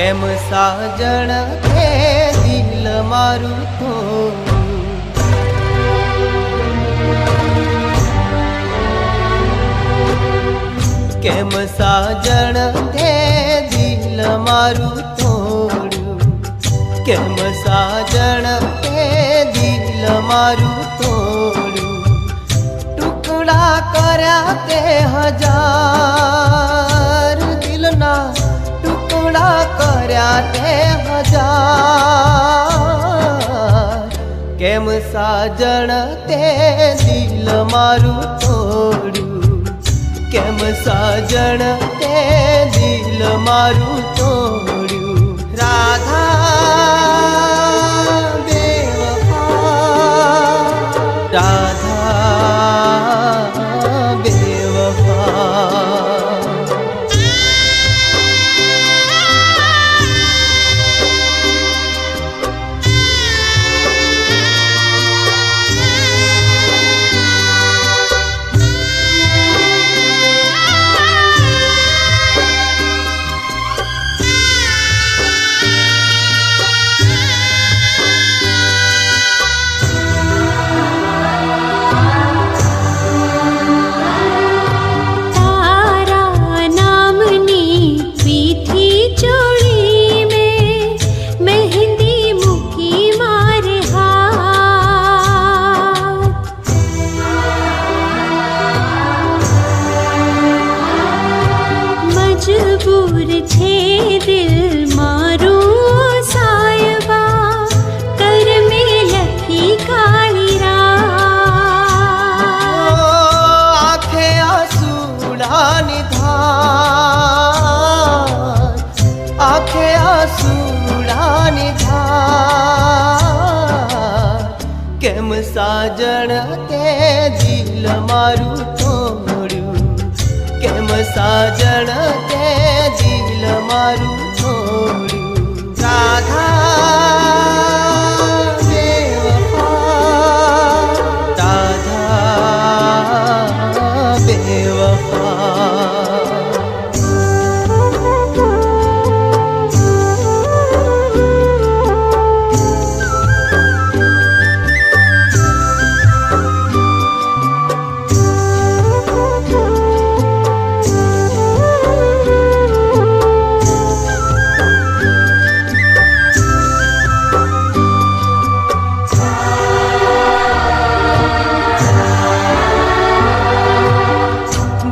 કેમ સાજણ તે દિલ મારું તોડ્યું, કેમ સાજણ તે દિલ મારું તોડ્યું, કેમ સાજણ તે દિલ મારું તોડ્યું, ટુકડા કર્યા તે હજાર, દિલના ટુકડા કર્યા તે હજાર, કેમ સાજણ તે દિલ મારું તોડ્યું, કેમ સાજણ તે દિલ મારું તોડ્યું. રાધા બેવફા, રાધા બેવફા. મજબૂર છે દિલ મારું સાયબા, કર મે લખી કાળી રાત. આંખે આંસુડાની ધાર, આંખે આંસુડાની ધાર, કેમ સાજણ તે દિલ મારું તોડ્યું, કેમ સાજણ તે દિલ મારું તોડ્યું. રાધા બેવફા, રાધા બેવફા.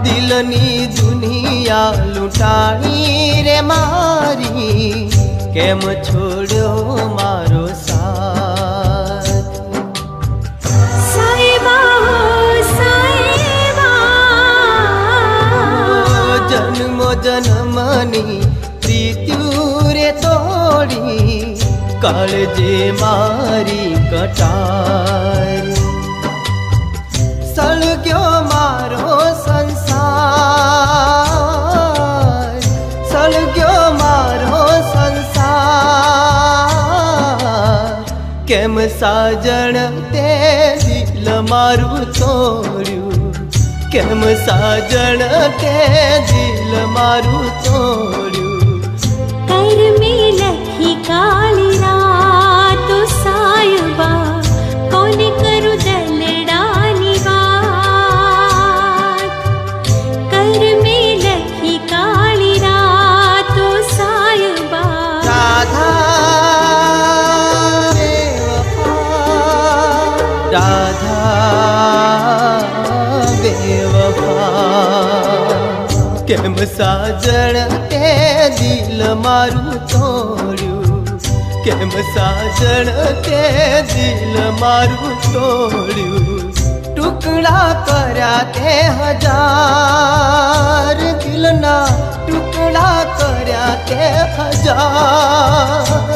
દિલની દુનિયા લૂંટાણી રે મારી, કેમ છોડ્યો મારો સાથ. સાયબા હો સાયબા, જન્મો જન્મની પ્રીત્યુ રે તોડી, કાળજે મારી કટાર. સળગ્યો મારો સંસાર, સળગ્યો મારો સંસાર, કેમ સાજણ તે દિલ મારું તોડ્યું, કેમ સાજણ તે દિલ મારું તોડ્યું. કર મે લખી કાળી રાત સાયબા, કોને કરું દલડાની વાત. કર મે લખી કાળી રાત સાયબા. રાધા બેવફા, રાધા બેવફા, કેમ સાજણ તે દિલ મારું તોડ્યું, કેમ સાજણ તે દિલ મારું તોડ્યું. ટુકડા કર્યા તે હજાર, દિલના ટુકડા કર્યા તે હજાર,